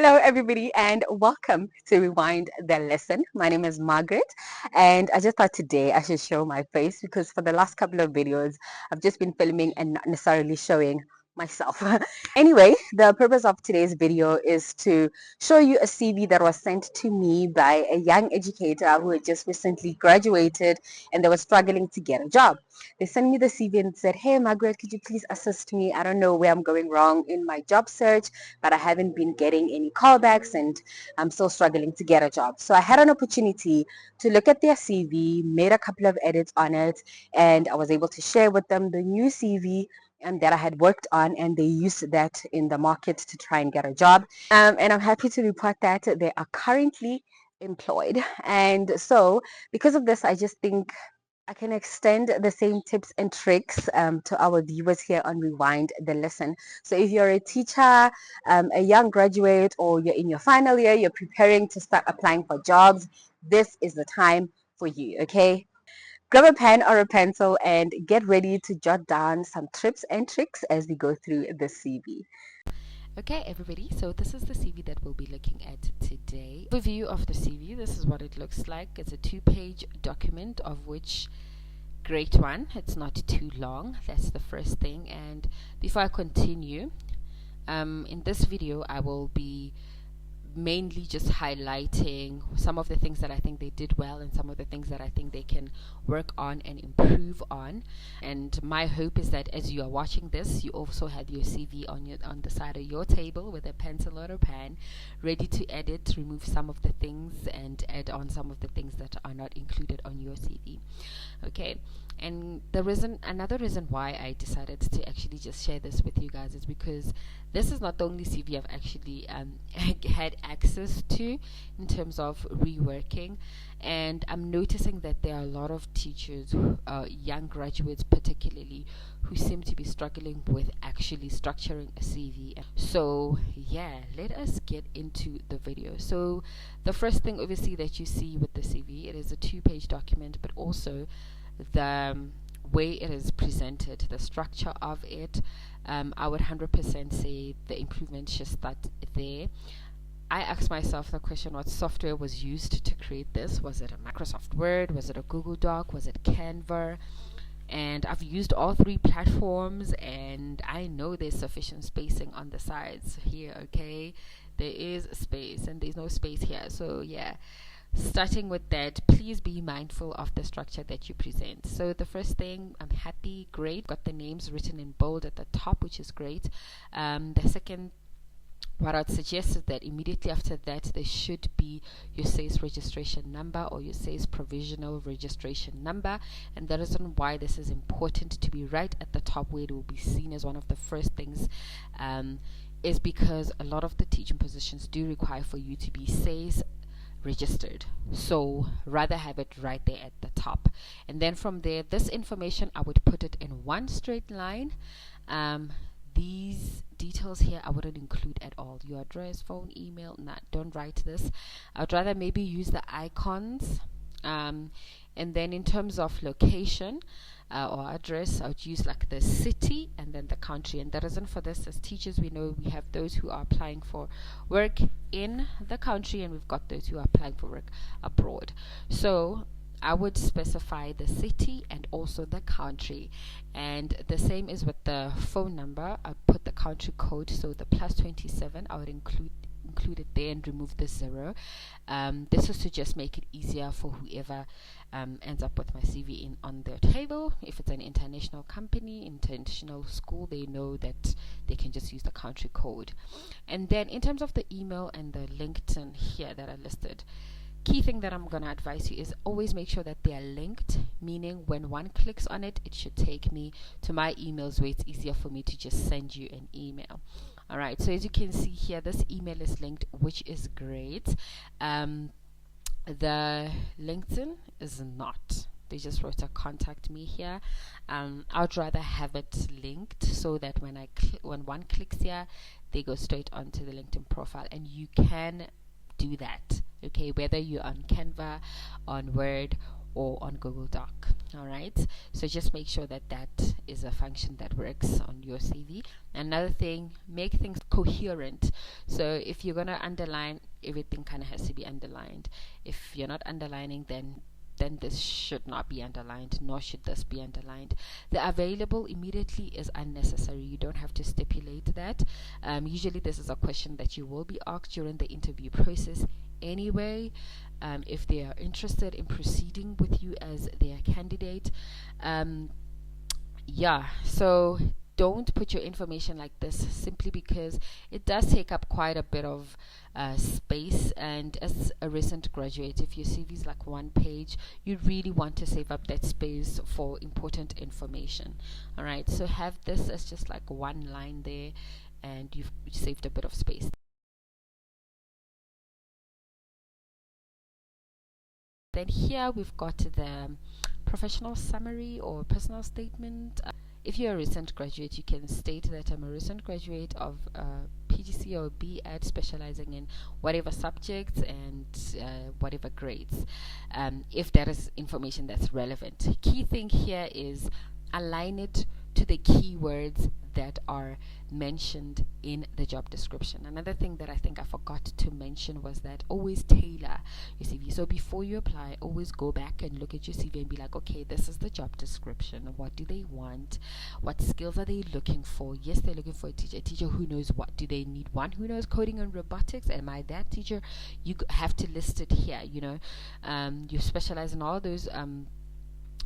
Hello, everybody, and welcome to Rewind the Lesson. My name is Margaret, and I just thought today I should show my face because for the last couple of videos, I've just been filming and not necessarily showing myself. Anyway, the purpose of today's video is to show you a CV that was sent to me by a young educator who had just recently graduated and they were struggling to get a job. They sent me the CV and said, "Hey, Margaret, could you please assist me? I don't know where I'm going wrong in my job search, but I haven't been getting any callbacks and I'm still struggling to get a job." So I had an opportunity to look at their CV, made a couple of edits on it, and I was able to share with them the new CV and that I had worked on, and they used that in the market to try and get a job. And I'm happy to report that they are currently employed. And so because of this, I just think I can extend the same tips and tricks to our viewers here on Rewind the Lesson. So if you're a teacher, a young graduate, or you're in your final year, you're preparing to start applying for jobs, this is the time for you, okay? Grab a pen or a pencil and get ready to jot down some tips and tricks as we go through the CV. Okay, everybody, so this is the CV that we'll be looking at today. Overview of the CV, this is what it looks like. It's a 2-page document, of which great one, it's not too long. That's the first thing. And before I continue, in this video I will be mainly just highlighting some of the things that I think they did well and some of the things that I think they can work on and improve on. And my hope is that as you are watching this, you also have your CV on the side of your table with a pencil or a pen, ready to edit, remove some of the things and add on some of the things that are not included on your CV. Okay, and another reason why I decided to actually just share this with you guys is because this is not the only CV I've actually had access to in terms of reworking, and I'm noticing that there are a lot of teachers, young graduates particularly, who seem to be struggling with actually structuring a CV. So yeah, let us get into the video. So the first thing obviously that you see with the CV, it is a 2-page document, but also the way it is presented, the structure of it. I would 100% say the improvement should start there. I asked myself the question, what software was used to create this? Was it a Microsoft Word? Was it a Google Doc? Was it Canva? And I've used all 3 platforms, and I know there's sufficient spacing on the sides here, okay? There is space, and there's no space here. So yeah, starting with that, please be mindful of the structure that you present. So the first thing, I'm happy, great, got the names written in bold at the top, which is great. The second, what I'd suggest is that immediately after that there should be your SAYS registration number or your SAYS provisional registration number. And the reason why this is important to be right at the top, where it will be seen as one of the first things, is because a lot of the teaching positions do require for you to be SAYS registered. So rather have it right there at the top, and then from there, this information I would put it in one straight line. These details here I wouldn't include at all. Your address, phone, email, don't write this. I'd rather maybe use the icons. And then in terms of location or address, I would use like the city and then the country. And the reason for this, as teachers, we know we have those who are applying for work in the country, and we've got those who are applying for work abroad. So I would specify the city and also the country, and the same is with the phone number. I put the country code, so the +27 I would include it there and remove the 0. This is to just make it easier for whoever ends up with my CV on their table. If it's an international company, international school, they know that they can just use the country code. And then in terms of the email and the LinkedIn here that I listed, key thing that I'm going to advise you is always make sure that they are linked, meaning when one clicks on it, it should take me to my emails where it's easier for me to just send you an email. All right, so as you can see here, this email is linked, which is great. The LinkedIn is not. They just wrote a contact me here. I'd rather have it linked so that when one clicks here, they go straight onto the LinkedIn profile, and you can do that, okay, whether you're on Canva, on Word, or on Google Doc. All right, so just make sure that is a function that works on your CV. Another thing, make things coherent. So if you're going to underline, everything kind of has to be underlined. If you're not underlining, then this should not be underlined, nor should this be underlined. The available immediately is unnecessary. You don't have to stipulate that. Usually this is a question that you will be asked during the interview process anyway, if they are interested in proceeding with you as their candidate. So don't put your information like this, simply because it does take up quite a bit of space. And as a recent graduate, if your CV is like one page, you really want to save up that space for important information. All right, so have this as just like one line there, and you've saved a bit of space. Then here we've got the professional summary or personal statement. If you're a recent graduate, you can state that I'm a recent graduate of PGC or B.Ed, specializing in whatever subjects and whatever grades, if that is information that's relevant. Key thing here is align it to the keywords that are mentioned in the job description. Another thing that I think I forgot to mention was that always tailor your CV. So before you apply, always go back and look at your CV and be like, okay, this is the job description. What do they want? What skills are they looking for? Yes, they're looking for a teacher who knows what. Do they need one who knows coding and robotics? Am I that teacher? You have to list it here. You specialize in all those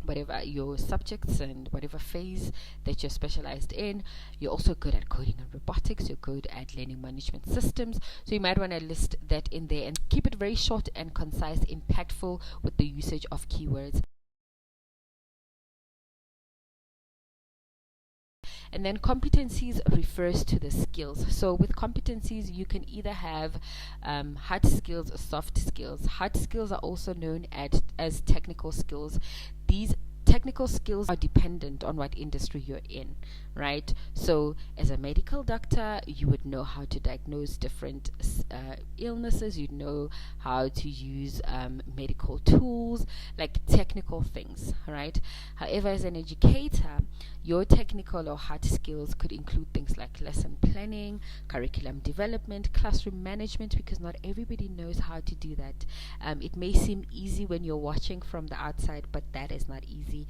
whatever your subjects and whatever phase that you're specialized in. You're also good at coding and robotics. You're good at learning management systems. So you might want to list that in there and keep it very short and concise, impactful with the usage of keywords. And then competencies refers to the skills. So with competencies, you can either have hard skills or soft skills. Hard skills are also known as technical skills. These technical skills are dependent on what industry you're in, right? So as a medical doctor, you would know how to diagnose different illnesses. You'd know how to use medical tools, like technical things, right? However, as an educator, your technical or hard skills could include things like lesson planning, curriculum development, classroom management, because not everybody knows how to do that. It may seem easy when you're watching from the outside, but that is not easy.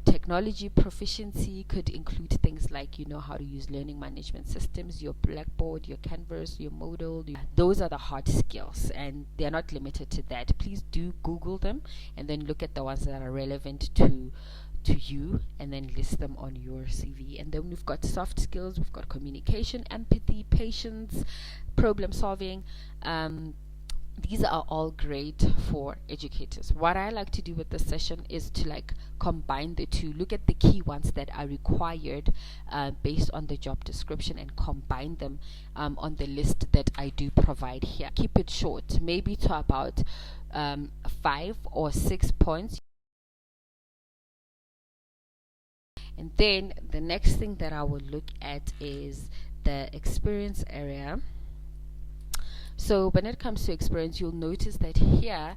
Technology proficiency could include things like how to use learning management systems, your Blackboard, your Canvas, your Moodle. Those are the hard skills, and they're not limited to that. Please do Google them and then look at the ones that are relevant to you, and then list them on your CV. And then we've got soft skills. We've got communication, empathy, patience, problem solving. These are all great for educators. What I like to do with this session is to combine the two, look at the key ones that are required based on the job description, and combine them on the list that I do provide here. Keep it short, maybe to about 5 or 6 points. And then the next thing that I will look at is the experience area. So when it comes to experience, you'll notice that here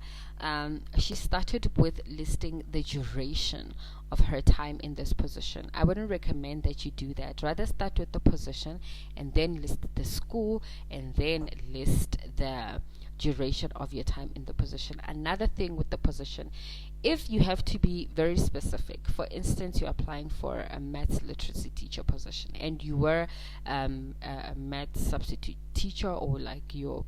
she started with listing the duration of her time in this position. I wouldn't recommend that you do that. Rather start with the position and then list the school and then list the duration of your time in the position. Another thing with the position, if you have to be very specific, for instance, you're applying for a maths literacy teacher position and you were a maths substitute teacher, or your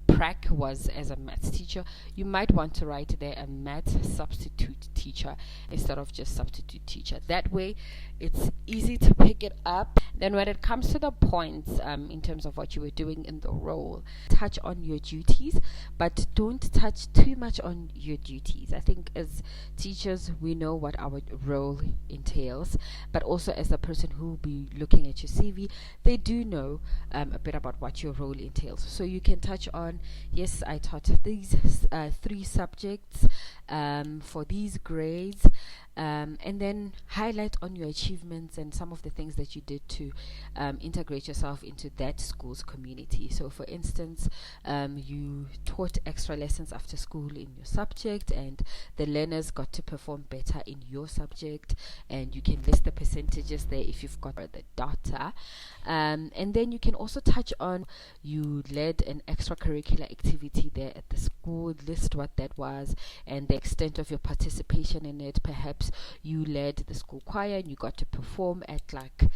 prac was as a maths teacher, you might want to write there a maths substitute teacher instead of just substitute teacher. That way it's easy to pick it up. Then when it comes to the points in terms of what you were doing in the role, touch on your duties, but don't touch too much on your duties. I think as teachers, we know what our role entails, but also as a person who will be looking at your CV, they do know a bit about what your role entails. So you can touch on, yes, I taught these 3 subjects for these grades. And then highlight on your achievements and some of the things that you did to integrate yourself into that school's community. So for instance, you taught extra lessons after school in your subject, and the learners got to perform better in your subject, and you can list the percentages there if you've got the data. And then you can also touch on you led an extracurricular activity there at the school, list what that was and the extent of your participation in it. Perhaps you led the school choir and you got to perform at like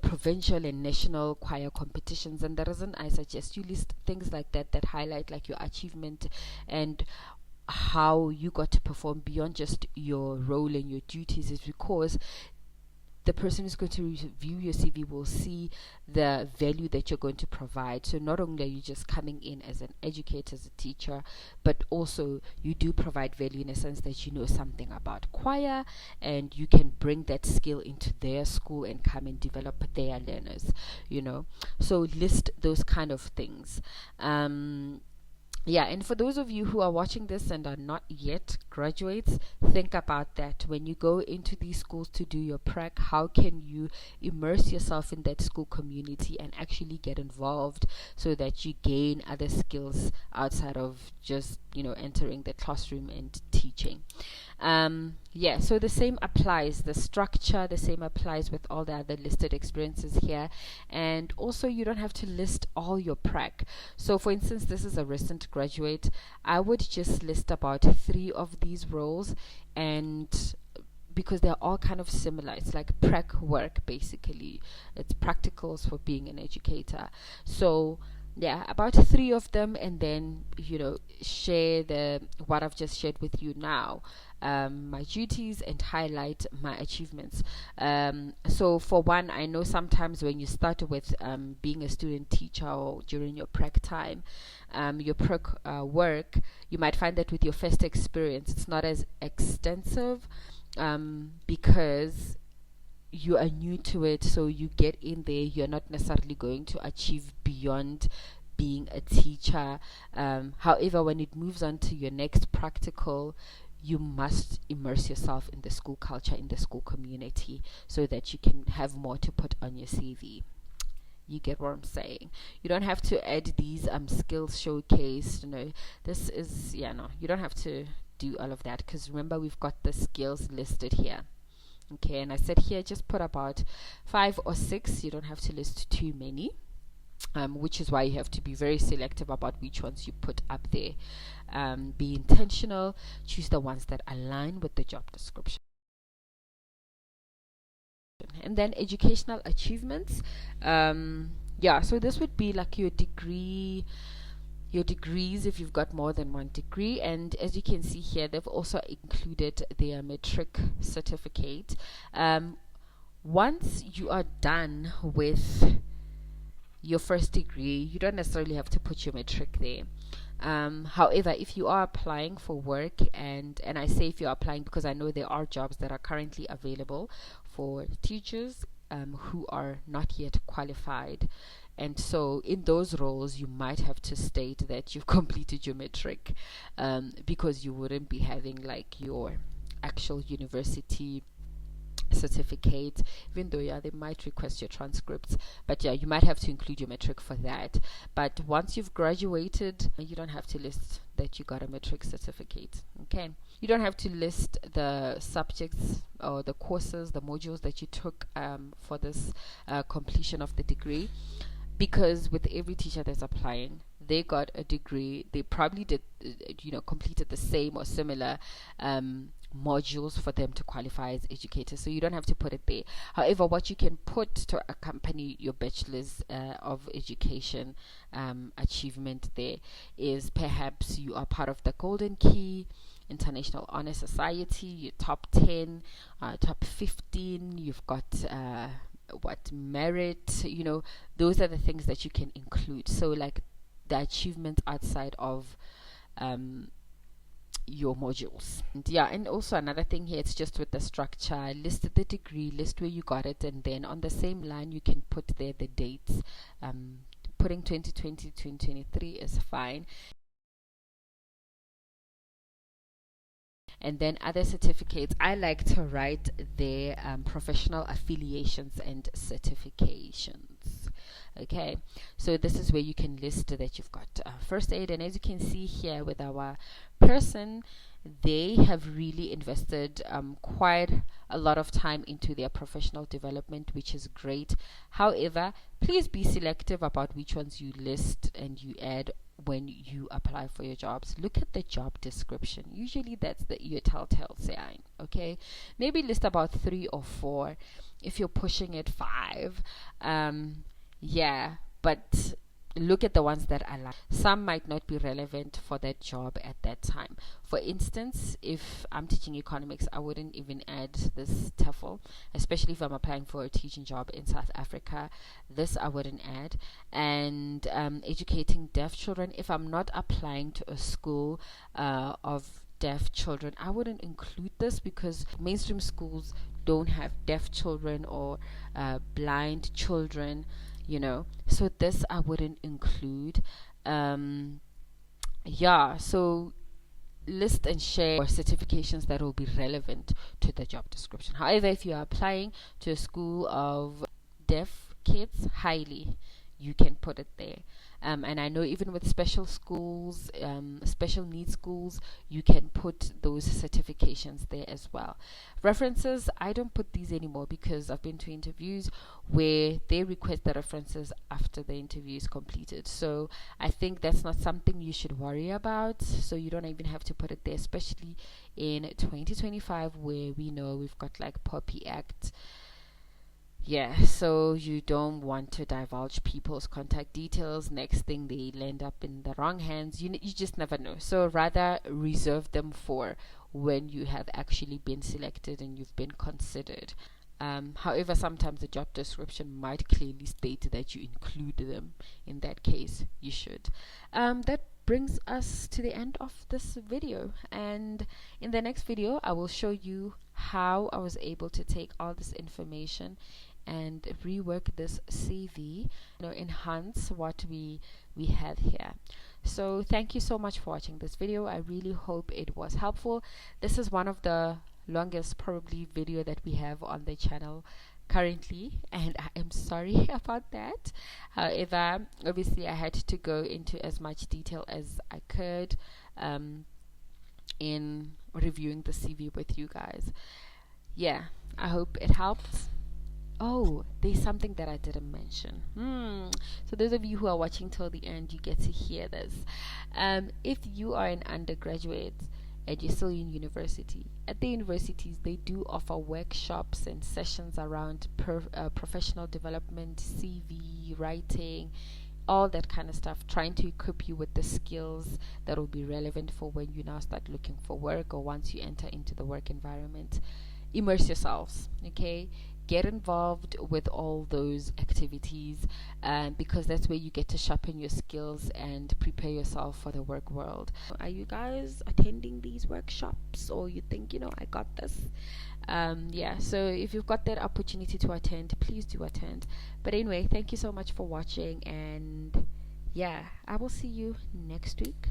provincial and national choir competitions. And the reason I suggest you list things like that that highlight like your achievement and how you got to perform beyond just your role and your duties is because the person who's going to review your CV will see the value that you're going to provide. So not only are you just coming in as an educator, as a teacher, but also you do provide value in a sense that you know something about choir and you can bring that skill into their school and come and develop their learners, So list those kind of things. And for those of you who are watching this and are not yet graduates, think about that. When you go into these schools to do your prac, how can you immerse yourself in that school community and actually get involved so that you gain other skills outside of just, entering the classroom and teaching. So the same applies, the structure, the same applies with all the other listed experiences here. And also you don't have to list all your prac. So for instance, this is a recent graduate. I would just list about 3 of these roles, and because they're all kind of similar, it's like prac work basically. It's practicals for being an educator. So about 3 of them, and then share what I've just shared with you now, my duties, and highlight my achievements. So for one, I know sometimes when you start with being a student teacher or during your prac time, your prac work, you might find that with your first experience it's not as extensive, because you are new to it. So you get in there, you're not necessarily going to achieve beyond being a teacher. However, when it moves on to your next practical, you must immerse yourself in the school culture, in the school community, so that you can have more to put on your CV. You get what I'm saying? You don't have to add these skills showcased. This is you don't have to do all of that, because remember, we've got the skills listed here. Okay, and I said here just put about 5 or 6. You don't have to list too many, which is why you have to be very selective about which ones you put up there. Be intentional, choose the ones that align with the job description. And then educational achievements. So this would be like your degrees if you've got more than one degree. And as you can see here, they've also included their matric certificate. Once you are done with your first degree, you don't necessarily have to put your matric there. However, if you are applying for work, and I say if you're applying because I know there are jobs that are currently available for teachers who are not yet qualified, and so in those roles you might have to state that you've completed your matric, because you wouldn't be having like your actual university certificate, even though they might request your transcripts, but you might have to include your matric for that. But once you've graduated, you don't have to list that you got a matric certificate. Okay, you don't have to list the subjects or the courses, the modules that you took for this completion of the degree, because with every teacher that's applying, they got a degree, they probably did completed the same or similar modules for them to qualify as educators. So you don't have to put it there. However, what you can put to accompany your bachelor's of education achievement there is perhaps you are part of the Golden Key International Honor Society, your top 10, top 15, you've got merit, those are the things that you can include. So like the achievement outside of your modules. And also another thing here, it's just with the structure, list the degree, list where you got it, and then on the same line you can put there the dates. Putting 2020 2023 is fine. And then other certificates, I like to write their professional affiliations and certifications. Okay, so this is where you can list that you've got first aid. And as you can see here with our person, they have really invested quite a lot of time into their professional development, which is great. However, please be selective about which ones you list and you add when you apply for your jobs. Look at the job description. Usually that's your telltale sign. Okay, maybe list about 3 or 4. If you're pushing it, 5. Yeah, but look at the ones that I like. Some might not be relevant for that job at that time. For instance, if I'm teaching economics, I wouldn't even add this TEFL, especially if I'm applying for a teaching job in South Africa. This I wouldn't add. And educating deaf children, if I'm not applying to a school of deaf children, I wouldn't include this because mainstream schools don't have deaf children or blind children, you know, so this I wouldn't include. Yeah, so list and share certifications that will be relevant to the job description. However, if you are applying to a school of deaf kids, highly you can put it there. And I know even with special schools, special needs schools, you can put those certifications there as well. References, I don't put these anymore because I've been to interviews where they request the references after the interview is completed. So I think that's not something you should worry about. So you don't even have to put it there, especially in 2025 where we know we've got like Poppy Act. Yeah, so you don't want to divulge people's contact details. Next thing they land up in the wrong hands. You just never know. So rather reserve them for when you have actually been selected and you've been considered. However, sometimes the job description might clearly state that you include them. In that case, you should. That brings us to the end of this video, and in the next video I will show you how I was able to take all this information and rework this CV, enhance what we have here. So thank you so much for watching this video. I really hope it was helpful. This is one of the longest probably video that we have on the channel currently, and I am sorry about that. However, obviously I had to go into as much detail as I could in reviewing the CV with you guys. Yeah, I hope it helped. Oh, there's something that I didn't mention. So those of you who are watching till the end, you get to hear this. If you are an undergraduate and you're still in university, at the universities they do offer workshops and sessions around professional development, CV writing, all that kind of stuff, trying to equip you with the skills that will be relevant for when you now start looking for work or once you enter into the work environment. Immerse yourselves, okay? Get involved with all those activities, because that's where you get to sharpen your skills and prepare yourself for the work world. Are you guys attending these workshops, or you think, I got this? Yeah, so if you've got that opportunity to attend, please do attend. But anyway, thank you so much for watching, and yeah, I will see you next week.